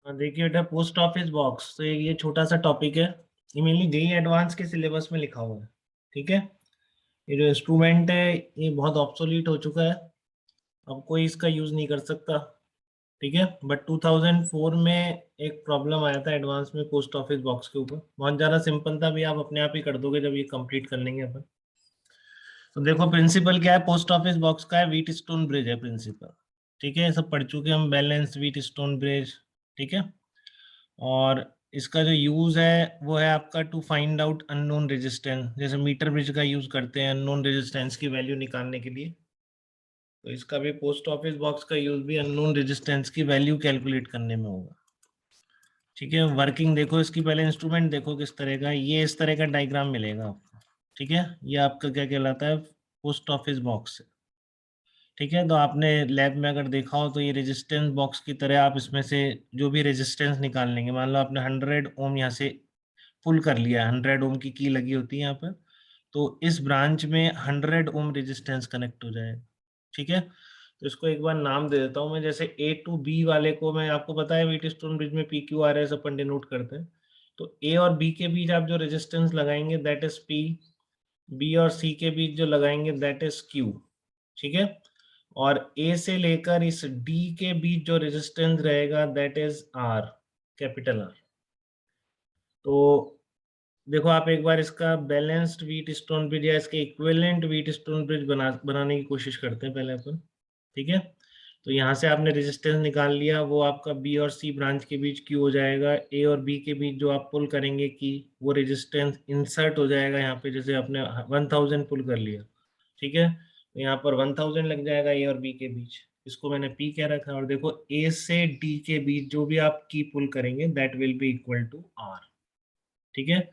देखिए बेटा, post office box तो ये छोटा सा टॉपिक है। ये मेनली जेई एडवांस के सिलेबस में लिखा हुआ है। ठीक है। ये जो इंस्ट्रूमेंट है ये बहुत ऑब्सोलीट हो चुका है। अब कोई इसका यूज नहीं कर सकता। ठीक है। बट 2004 में एक प्रॉब्लम आया था एडवांस में पोस्ट ऑफिस बॉक्स के ऊपर। बहुत ज़्यादा सिंपल था, भी आप अपने आप ही कर दोगे जब ये कंप्लीट कर लेंगे अपन। तो देखो, प्रिंसिपल क्या है पोस्ट ऑफिस बॉक्स का? है व्हीट स्टोन ब्रिज है प्रिंसिपल। ठीक है, ये सब पढ़ चुके हम, बैलेंस व्हीट स्टोन ब्रिज। ठीक है। और इसका जो यूज है वो है आपका to find out unknown resistance. जैसे मीटर ब्रिज का यूज करते हैं अननोन रेजिस्टेंस की वैल्यू निकालने के लिए, तो इसका भी पोस्ट ऑफिस बॉक्स का यूज भी अननोन रेजिस्टेंस की वैल्यू कैलकुलेट करने में होगा। ठीक है। वर्किंग देखो इसकी, पहले इंस्ट्रूमेंट देखो किस तरह का। ये इस तरह का डायग्राम मिलेगा आपको। ठीक है। ये आपका क्या कहलाता है? Post office box. ठीक है। तो आपने लैब में अगर देखा हो तो ये रेजिस्टेंस बॉक्स की तरह आप इसमें से जो भी रेजिस्टेंस निकाल लेंगे। मान लो आपने 100 ओम यहाँ से पुल कर लिया, 100 ओम की लगी होती है यहाँ पर, तो इस ब्रांच में 100 ओम रेजिस्टेंस कनेक्ट हो जाएगा। ठीक है। तो इसको एक बार नाम दे देता हूँ मैं। जैसे ए टू बी वाले को, मैं आपको पता है व्हीटस्टोन ब्रिज में पी क्यू आर एस अपन डिनोट करते हैं। तो ए और बी के बीच आप जो रेजिस्टेंस लगाएंगे दैट इज पी। बी और सी के बीच जो लगाएंगे दैट इज क्यू। ठीक है। और ए से लेकर इस डी के बीच जो रेजिस्टेंस रहेगा that is R, capital R. तो देखो, आप एक बार इसका बैलेंस्ड व्हीट स्टोन ब्रिज या इसके इक्विवेलेंट व्हीट स्टोन ब्रिज बनाने की कोशिश करते हैं पहले अपन। ठीक है। तो यहाँ से आपने रेजिस्टेंस निकाल लिया, वो आपका बी और सी ब्रांच के बीच क्यू हो जाएगा। ए और बी के बीच जो आप पुल करेंगे की, वो रेजिस्टेंस इंसर्ट हो जाएगा यहाँ पे। जैसे आपने 1000 पुल कर लिया, ठीक है, तो यहाँ पर 1000 लग जाएगा ए और बी के बीच। इसको मैंने पी कह रखा है। और देखो, ए से डी के बीच जो भी आप की पुल करेंगे that will be equal to R. ठीक है।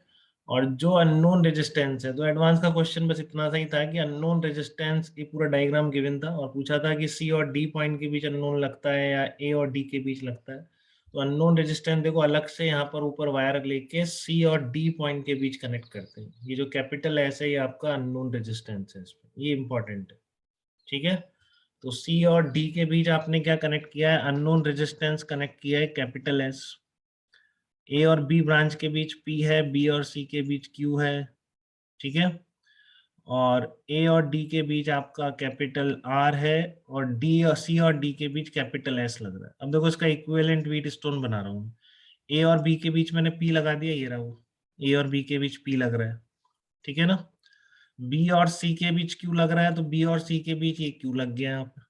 और जो अननोन रेजिस्टेंस है, तो एडवांस का क्वेश्चन बस इतना सा ही था कि अननोन रेजिस्टेंस, ये पूरा डायग्राम गिवन था और पूछा था कि सी और डी पॉइंट के बीच अननोन लगता है या ए और डी के बीच लगता है। तो अननोन रेजिस्टेंस देखो अलग से यहाँ पर ऊपर वायर लेके सी और डी पॉइंट के बीच कनेक्ट करते हैं। ये जो कैपिटल एस है ये आपका अननोन रेजिस्टेंस है, इसमें ये इंपॉर्टेंट है। ठीक है। तो सी और डी के बीच आपने क्या कनेक्ट किया है? अननोन रेजिस्टेंस कनेक्ट किया है, कैपिटल एस। ए और बी ब्रांच के बीच पी है, बी और सी के बीच क्यू है। ठीक है। और ए और डी के बीच आपका कैपिटल आर है, और डी और सी और डी के बीच कैपिटल एस लग रहा है। अब देखो, इसका इक्विवेलेंट व्हीट स्टोन बना रहा हूँ। ए और बी के बीच मैंने पी लगा दिया, ये रहा वो। ए और बी के बीच पी लग रहा है। ठीक है ना। बी और सी के बीच क्यू लग रहा है, तो बी और सी के बीच ये क्यू लग गया यहाँ पर।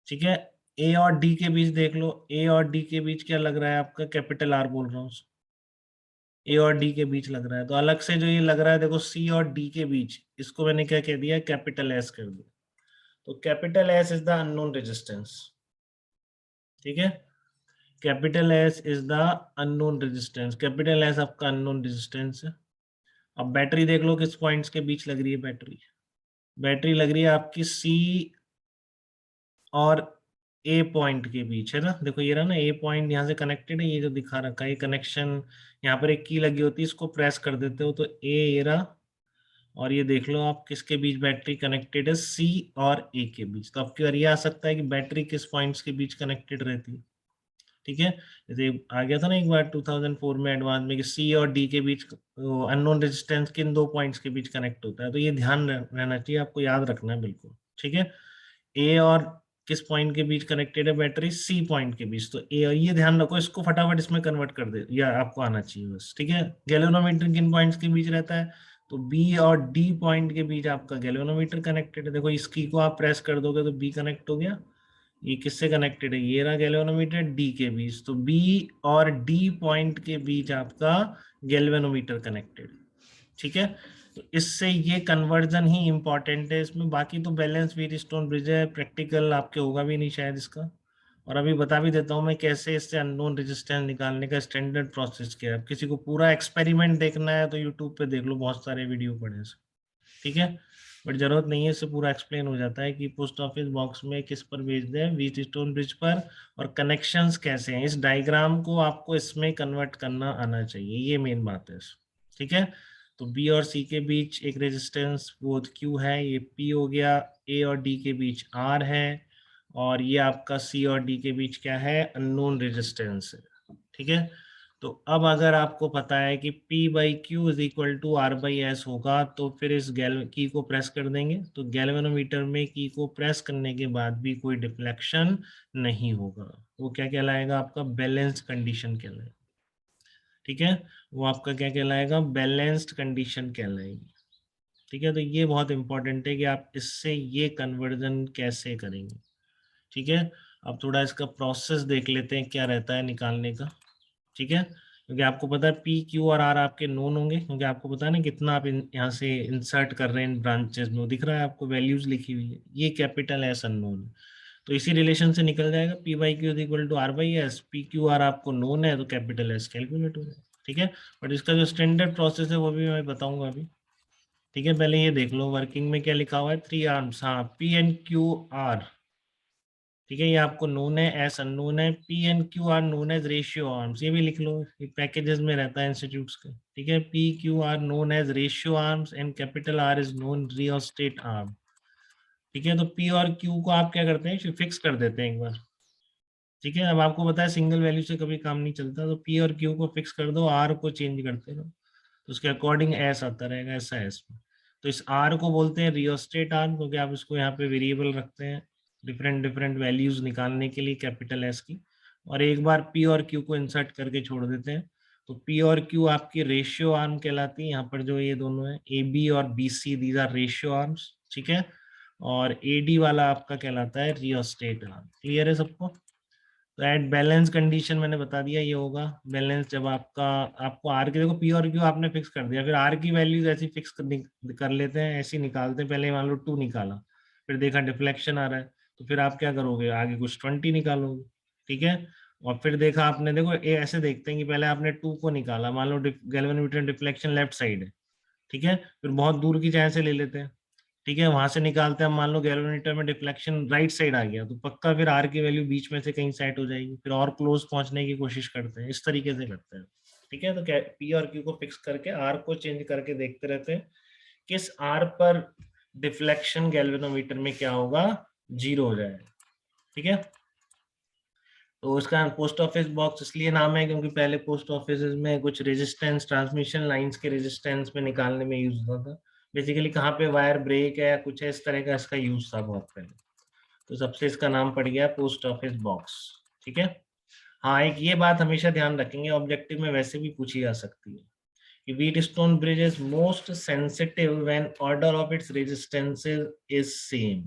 ठीक है। ए और डी के बीच देख लो, ए और डी के बीच क्या लग रहा है आपका? कैपिटल आर बोल रहा हूँ। ए और डी के बीच लग रहा है, तो अलग से जो ये लग रहा है देखो सी और डी के बीच, इसको मैंने क्या कह दिया? कैपिटल एस कर दिया। तो capital S is the unknown resistance. ठीक है। Capital S is the unknown resistance. Capital S आपका अननोन रेजिस्टेंस है। अब बैटरी देख लो किस पॉइंट्स के बीच लग रही है बैटरी। बैटरी लग रही है आपकी सी और ए पॉइंट के बीच, है ना। देखो ये रहा ना, ए पॉइंट यहाँ से कनेक्टेड है, ये जो दिखा रखा है कनेक्शन। यहाँ पर एक की लगी होती है, इसको प्रेस कर देते हो तो ए ये रहा। और ये देख लो आप किसके बीच बैटरी कनेक्टेड है? सी और ए के बीच। तो आपकी बार ये आ सकता है कि बैटरी किस पॉइंट्स के बीच कनेक्टेड रहती है। ठीक है। जैसे आ गया था ना एक बार 2004 में एडवांस में कि सी और डी के बीच अननोन रेजिस्टेंस किन दो पॉइंट्स के बीच कनेक्ट होता है। तो ये ध्यान रहना चाहिए, आपको याद रखना है बिल्कुल। ठीक है। ए और किस पॉइंट के बीच कनेक्टेड है बैटरी? सी पॉइंट के बीच। तो ए, और ये ध्यान रखो, इसको फटाफट इसमें कन्वर्ट कर दे, या आपको आना चाहिए बस। ठीक है। गैल्वेनोमीटर किन पॉइंट्स के बीच रहता है? तो बी और डी पॉइंट के बीच आपका गैल्वेनोमीटर कनेक्टेड है। देखो इसकी को आप प्रेस कर दोगे तो बी कनेक्ट हो गया। ये किससे कनेक्टेड है? ये रहा गैल्वेनोमीटर डी के बीच। तो बी और डी पॉइंट के बीच आपका गैल्वेनोमीटर कनेक्टेड। ठीक है। तो इससे ये कन्वर्जन ही इंपॉर्टेंट है इसमें। बाकी तो बैलेंस व्हीट स्टोन ब्रिज है, प्रैक्टिकल आपके होगा भी नहीं शायद इसका। और अभी बता भी देता हूँ मैं कैसे इससे अननोन रेजिस्टेंस निकालने का स्टैंडर्ड प्रोसेस क्या है। किसी को पूरा एक्सपेरिमेंट देखना है तो यूट्यूब पे देख लो, बहुत सारे वीडियो पड़े हैं। ठीक है। बट जरूरत नहीं है, इससे पूरा एक्सप्लेन हो जाता है कि पोस्ट ऑफिस बॉक्स में किस पर भेज दें, व्हीट स्टोन ब्रिज पर, और कनेक्शंस कैसे हैं। इस डायग्राम को आपको इसमें कन्वर्ट करना आना चाहिए, ये मेन बात है। ठीक है। तो बी और सी के बीच एक रेजिस्टेंस वो क्यू है, ये पी हो गया। ए और डी के बीच आर है। और ये आपका सी और डी के बीच क्या है, अननोन रेजिस्टेंस है। ठीक है, तो अब अगर आपको पता है कि P by Q is equal to R by S होगा, तो फिर इस गैल की को प्रेस कर देंगे, तो गैल्वेनोमीटर में की को प्रेस करने के बाद भी कोई डिफ्लेक्शन नहीं होगा। वो क्या कहलाएगा, आपका बैलेंस कंडीशन कहलाएगा। ठीक है, वो आपका क्या कहलाएगा, बैलेंस्ड कंडीशन कहलाएगी। ठीक है, तो ये बहुत इंपॉर्टेंट है कि आप इससे ये कन्वर्जन कैसे करेंगे। ठीक है, अब थोड़ा इसका प्रोसेस देख लेते हैं क्या रहता है निकालने का। ठीक है, क्योंकि आपको पता है पी क्यू और आर आपके नोन होंगे, क्योंकि आपको पता है ना कितना आप यहाँ से इंसर्ट कर रहे हैं इन ब्रांचेस में, वो दिख रहा है आपको, वैल्यूज लिखी हुई है, ये कैपिटल एस अननोन है। तो इसी रिलेशन से निकल जाएगा P by Q is equal to R by S, P Q R आपको नोन है तो कैपिटल एस कैलकुलेट हो जाएगा। ठीक है, बट इसका जो स्टैंडर्ड प्रोसेस है वो भी मैं बताऊंगा अभी। ठीक है, पहले ये देख लो वर्किंग में क्या लिखा हुआ है, 3 आर्म्स, हाँ पी एंड क्यू आर। ठीक है, ये आपको नोन है, एस अननोन है, P and Q R known as ratio arms, ये भी लिख लो, ये पैकेजेस में रहता है इंस्टीट्यूट्स के। ठीक है, P Q R known as ratio arms and capital R is known rheostat arm. ठीक है, तो पी और क्यू को आप क्या करते हैं, फिक्स कर देते हैं एक बार। ठीक है, अब आपको पता है सिंगल वैल्यू से कभी काम नहीं चलता, तो पी और क्यू को फिक्स कर दो, आर को चेंज करते रहो, तो उसके अकॉर्डिंग एस आता रहेगा, ऐसा है इसमें। तो इस आर को बोलते हैं रियोस्टेट आर्म, क्योंकि आप इसको यहाँ पे वेरिएबल रखते हैं डिफरेंट डिफरेंट वैल्यूज निकालने के लिए कैपिटल एस की, और एक बार पी और क्यू को इंसर्ट करके छोड़ देते हैं। तो पी और क्यू आपकी रेशियो आर्म कहलाती है, यहाँ पर जो ये दोनों है ए बी और B C, these are ratio arms. ठीक है, और ए डी वाला आपका कहलाता है रियोस्टेट आर्म। क्लियर है सबको? तो एट बैलेंस कंडीशन मैंने बता दिया ये होगा बैलेंस, जब आपका, आपको आर की, देखो पी और क्यू आपने फिक्स कर दिया, फिर आर की वैल्यूज ऐसी फिक्स कर लेते हैं, ऐसी निकालते हैं। पहले मान लो 2 निकाला, फिर देखा डिफ्लेक्शन आ रहा है, तो फिर आप क्या करोगे, आगे कुछ 20 निकालोगे। ठीक है, और फिर देखा आपने, देखो ये ऐसे देखते हैं कि पहले आपने 2 को निकाला, मान लो गैल्वेनोमीटर डिफ्लेक्शन लेफ्ट साइड है। ठीक है, फिर बहुत दूर की चाय से ले लेते हैं। ठीक है, वहां से निकालते हैं, मान लो गैल्वेनोमीटर में डिफ्लेक्शन राइट साइड आ गया, तो पक्का फिर आर की वैल्यू बीच में से कहीं सेट हो जाएगी, फिर और क्लोज पहुंचने की कोशिश करते हैं, इस तरीके से करते हैं। ठीक है, तो पी और क्यू को फिक्स करके आर को चेंज करके देखते रहते हैं किस आर पर डिफ्लेक्शन गैल्वेनोमीटर में क्या होगा, 0 हो जाएगा। ठीक है, तो उसका पोस्ट ऑफिस बॉक्स इसलिए नाम है क्योंकि पहले पोस्ट ऑफिस में कुछ रेजिस्टेंस, ट्रांसमिशन लाइंस के रेजिस्टेंस में निकालने में यूज होता था। बेसिकली कहाँ पे वायर ब्रेक है या कुछ है, इस तरह का इसका यूज था बहुत पहले, तो सबसे इसका नाम पड़ गया पोस्ट ऑफिस बॉक्स। ठीक है, हाँ एक ये बात हमेशा ध्यान रखेंगे, ऑब्जेक्टिव में वैसे भी पूछी जा सकती है कि Wheatstone bridge is most sensitive when order of its resistances is same.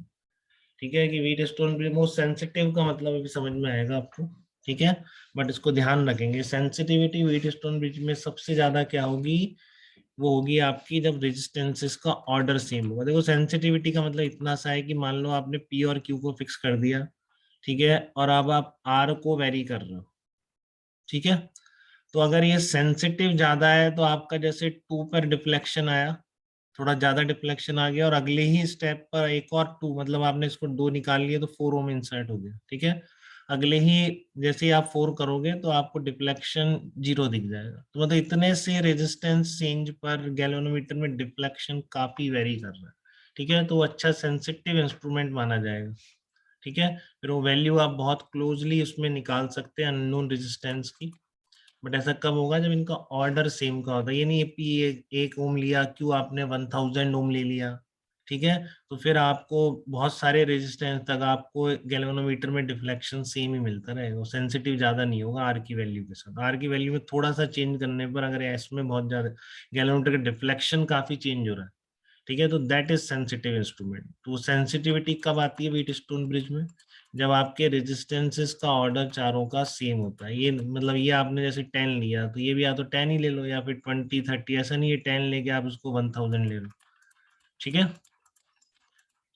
ठीक है, कि व्हीटस्टोन ब्रिज मोस्ट सेंसिटिव का मतलब अभी समझ में आएगा आपको। ठीक है, बट इसको ध्यान रखेंगे, सेंसिटिविटी व्हीटस्टोन ब्रिज में सबसे ज्यादा क्या होगी, वो होगी आपकी जब रेजिस्टेंसेस का ऑर्डर सेम होगा। देखो सेंसिटिविटी का मतलब इतना सा है कि मान लो आपने पी और क्यू को फिक्स कर दिया, ठीक है, और अब आप आर को वेरी कर रहे हो। ठीक है, तो अगर ये सेंसिटिव ज्यादा है तो आपका जैसे 2 पर डिफ्लेक्शन आया, थोड़ा ज्यादा डिफ्लेक्शन आ गया, और अगले ही स्टेप पर एक और 2, मतलब आपने इसको 2 निकाल लिया तो 4 ओम इंसर्ट हो गया। ठीक है, अगले ही जैसे ही आप 4 करोगे तो आपको डिफ्लेक्शन 0 दिख जाएगा। तो मतलब इतने से रेजिस्टेंस चेंज पर गैल्वेनोमीटर में डिफ्लेक्शन काफी वेरी कर रहा है। ठीक है, तो वो अच्छा सेंसिटिव इंस्ट्रूमेंट माना जाएगा। ठीक है, फिर वो वैल्यू आप बहुत क्लोजली उसमें निकाल सकते हैं अननोन रेजिस्टेंस की। बट ऐसा कब होगा, जब इनका ऑर्डर सेम का होता है, ये नहीं पी एक ओम लिया, क्यों आपने 1000 ओम ले लिया। ठीक है, तो फिर आपको बहुत सारे रेजिस्टेंस तक आपको गैल्वेनोमीटर में डिफ्लेक्शन सेम ही मिलता रहेगा, सेंसिटिव ज्यादा नहीं होगा आर की वैल्यू के साथ। आर की वैल्यू में थोड़ा सा चेंज करने पर, अगर एस में बहुत ज्यादा गैल्वेनोमीटर का डिफ्लेक्शन काफी चेंज हो रहा है, ठीक है, तो दैट इज सेंसिटिव इंस्ट्रूमेंट। तो सेंसिटिविटी कब आती है व्हीटस्टोन ब्रिज में, जब आपके रेजिस्टेंसेस का ऑर्डर चारों का सेम होता है। ये मतलब ये आपने जैसे 10 लिया तो ये भी या तो 10 ही ले लो, या फिर 20 30, ऐसा नहीं है 10 लेके आप उसको 1000 ले लो। ठीक है,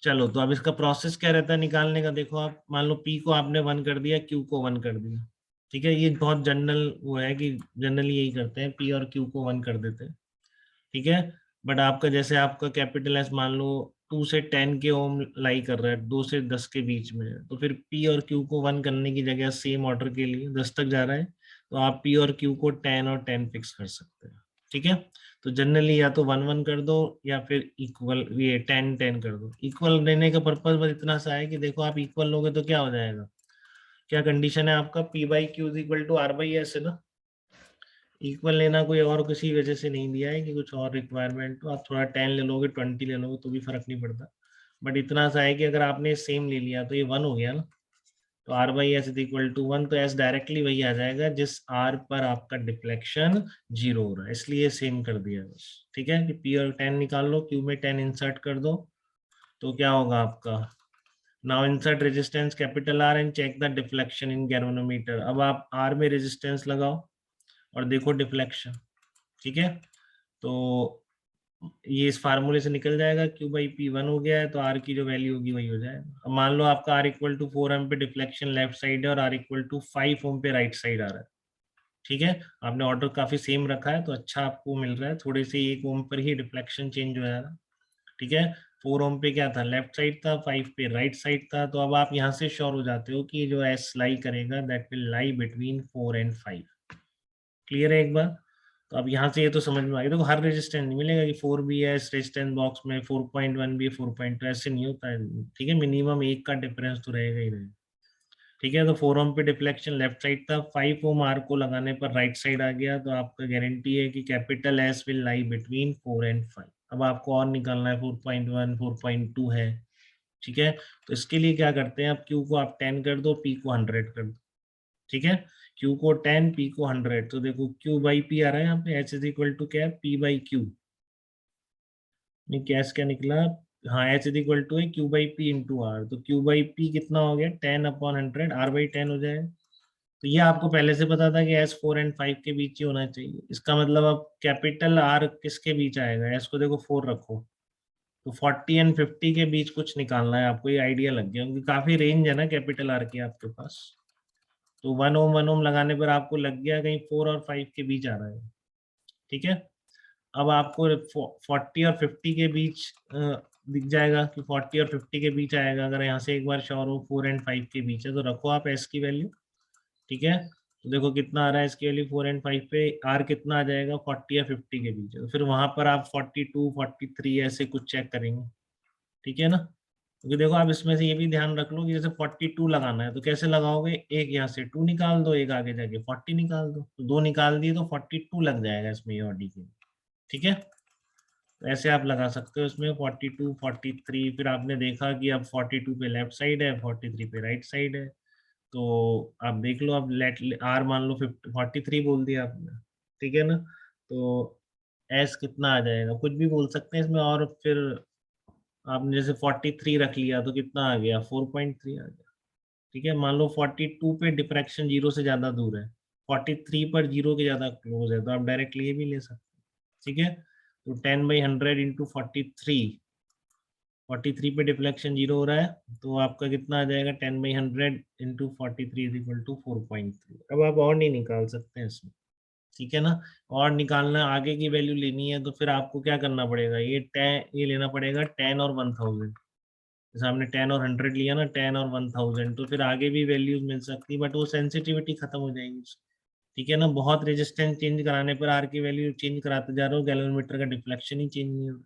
चलो तो अब इसका प्रोसेस क्या रहता है निकालने का, देखो आप मान लो पी को आपने 1 कर दिया, क्यू को 1 कर दिया। ठीक है, ये बहुत जनरल वो है कि जनरली यही करते हैं, पी और क्यू को 1 कर देते हैं। ठीक है, बट आपका जैसे आपका कैपिटल एस मान लो 2 से 10 के ओम लाई कर रहा है, 2 से 10 के बीच में है, तो फिर पी और क्यू को 1 करने की जगह सेम ऑर्डर के लिए 10 तक जा रहा है, तो आप पी और क्यू को 10 और 10 फिक्स कर सकते हैं। ठीक है, तो जनरली या तो 1 1 कर दो या फिर इक्वल, ये 10 10 कर दो। इक्वल रहने का पर्पज बस इतना सा है कि देखो आप इक्वल लोगे तो क्या हो जाएगा, क्या कंडीशन है आपका, P by Q is equal to R by S है ना। इक्वल लेना कोई और किसी वजह से नहीं दिया है कि कुछ और रिक्वायरमेंट, तो आप थोड़ा 10 ले लोगे 20 ले लोगे तो भी फर्क नहीं पड़ता। बट इतना सा है कि अगर आपने सेम ले लिया तो ये 1 हो गया ना, तो R by S is equal to 1, तो एस डायरेक्टली वही आ जाएगा जिस R पर आपका डिफ्लेक्शन 0 हो रहा है, इसलिए सेम कर दिया बस। ठीक है कि P और 10 निकाल लो, Q में 10 इंसर्ट कर दो, तो क्या होगा आपका, now insert resistance capital R and check the deflection in galvanometer. अब आप R में रेजिस्टेंस लगाओ और देखो डिफ्लेक्शन। ठीक है, तो ये इस फार्मूले से निकल जाएगा, Q बाई पी 1 हो गया है, तो R की जो वैल्यू होगी वही हो जाएगा। अब मान लो आपका R इक्वल टू 4 ओम पे डिफ्लेक्शन लेफ्ट साइड है और R इक्वल टू 5 ओम पे राइट साइड आ रहा है। ठीक है, आपने ऑर्डर काफी सेम रखा है तो अच्छा आपको मिल रहा है, थोड़े से 1 ओम पर ही डिफ्लेक्शन चेंज हो जाएगा। ठीक है, 4 ओम पे क्या था, लेफ्ट साइड था, 5 पे राइट साइड था, तो अब आप यहाँ से श्योर हो जाते हो कि जो एस लाई करेगा that will lie between 4 and 5। Clear है एक बार। तो अब यहाँ से ये तो समझ में आ गया, देखो हर रेजिस्टेंस नहीं मिलेगा कि 4 भी है इस रेजिस्टेंस बॉक्स में, 4.1 भी, 4.2 ऐसे नहीं होता है। ठीक है, मिनिमम 1 का डिफरेंस तो रहेगा ही रहेगा। ठीक है, तो 4 ओम पे डिफ्लेक्शन लेफ्ट साइड था, 5 ओम आर को लगाने पर राइट साइड आ गया, तो आपका गारंटी है कि capital S will lie between 4 and 5। अब आपको और निकालना है, 4.1 4.2 है। ठीक है, तो इसके लिए क्या करते हैं, अब क्यू को आप 10 कर दो, पी को 100 कर दो। ठीक है, Q को 10, P को 100, तो देखो Q बाई पी आ रहा है यहाँ पे, H इज इक्वल टू क्या है, P बाई क्यू। नहीं, कैश क्या निकला, हाँ H इज इक्वल टू है Q by P into R, तो Q बाई पी कितना हो गया, 10/100, R बाई 10 हो जाएगा। तो ये आपको पहले से पता था कि S 4 एंड 5 के बीच ही होना चाहिए, इसका मतलब अब कैपिटल R किसके बीच आएगा, S को देखो 4 रखो, तो 40 एंड 50 के बीच कुछ निकालना है आपको, ये आइडिया लग गया क्योंकि काफी रेंज है ना कैपिटल R की आपके पास। तो 1 ओम लगाने पर आपको लग गया कहीं 4 और 5 के बीच आ रहा है। ठीक है, अब आपको 40 और 50 के बीच दिख जाएगा कि 40 और 50 के बीच आएगा, अगर यहाँ से एक बार श्योर हो 4 एंड 5 के बीच है तो रखो आप एस की वैल्यू। ठीक है, तो देखो कितना आ रहा है इसकी वैल्यू 4 एंड 5 पे, आर कितना आ जाएगा 40 या 50 के बीच है, तो फिर वहां पर आप 42 43 ऐसे कुछ चेक करेंगे। ठीक है ना, क्योंकि देखो आप इसमें से ये भी ध्यान रख लो कि जैसे 42 लगाना है तो कैसे लगाओगे, एक यहाँ से 2 निकाल दो, एक आगे जाके 40 निकाल दो, तो 2 निकाल दिए तो 42 लग जाएगा इसमें, ये और डी के। ठीक है, तो ऐसे आप लगा सकते हो इसमें 42 43, फिर आपने देखा कि अब 42 पे लेफ्ट साइड है, 43 पे राइट साइड है, तो आप देख लो, अब लेट आर मान लो 43 बोल दिया आपने। ठीक है ना, तो एस कितना आ जाएगा, कुछ भी बोल सकते हैं इसमें, और फिर आपने जैसे 43 रख लिया तो कितना आ गया, 4.3 आ गया। ठीक है, मान लो 42 पे डिफ्रैक्शन 0 से ज्यादा दूर है, 43 पर 0 के ज्यादा क्लोज है, तो आप डायरेक्टली ये भी ले सकते हैं। ठीक है, तो 10/100 इंटू 43 पे डिफ्लेक्शन 0 हो रहा है, तो आपका कितना आ जाएगा, 10/100 इंटू 43 इज इक्वल टू 4.3। अब आप और नहीं निकाल सकते हैं इसमें। ठीक है ना, और निकालना आगे की वैल्यू लेनी है तो फिर आपको क्या करना पड़ेगा, ये लेना पड़ेगा 10 और 1000। जैसे आपने 10 और 100 लिया ना, 10 और 1000, तो फिर आगे भी वैल्यूज मिल सकती है, बट वो सेंसिटिविटी खत्म हो जाएगी। ठीक है ना, बहुत रेजिस्टेंस चेंज कराने पर आर की वैल्यू चेंज कराते जा रहे हो, गैल्वेनोमीटर का डिफ्लेक्शन ही चेंज नहीं हो रहा।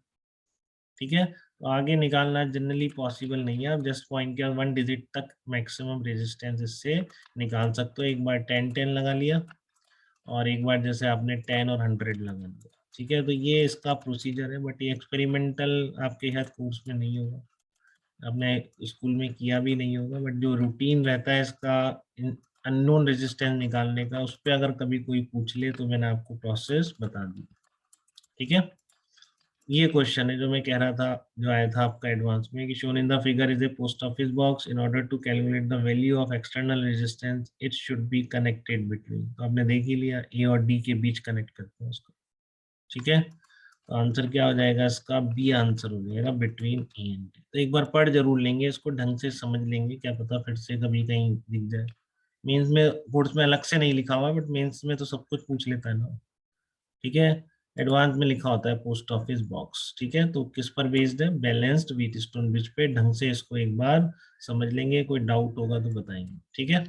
ठीक है, तो आगे निकालना जनरली पॉसिबल नहीं है, आप जस्ट पॉइंट के 1 डिजिट तक मैक्सिमम रेजिस्टेंस इससे निकाल सकते हो। एक बार 10 10 लगा लिया और एक बार जैसे आपने 10 और 100 लगा लिया। ठीक है, तो ये इसका प्रोसीजर है, बट ये एक्सपेरिमेंटल आपके शायद कोर्स में नहीं होगा, आपने स्कूल में किया भी नहीं होगा, बट जो रूटीन रहता है इसका अननोन रेजिस्टेंस निकालने का, उस पर अगर कभी कोई पूछ ले तो मैंने आपको प्रोसेस बता दी। ठीक है, ये क्वेश्चन है जो मैं कह रहा था, जो आया था आपका एडवांस में, कि shown in the figure is a post office box, in order to calculate the value of external resistance it should be connected between, तो आपने देख ही लिया ए और डी के बीच कनेक्ट करते हैं उसको। ठीक है, तो आंसर क्या हो जाएगा इसका, बी आंसर हो जाएगा, बिटवीन ए एंड डी। तो एक बार पढ़ जरूर लेंगे इसको, ढंग से समझ लेंगे, क्या पता फिर से कभी कहीं दिख जाए। मेंस में, कोर्स में अलग से नहीं लिखा हुआ, बट मेंस में तो सब कुछ पूछ लेता है ना। ठीक है, एडवांस में लिखा होता है पोस्ट ऑफिस बॉक्स। ठीक है, तो किस पर बेस्ड है, बैलेंस्ड व्हीटस्टोन ब्रिज पे, ढंग से इसको एक बार समझ लेंगे, कोई डाउट होगा तो बताएंगे। ठीक है।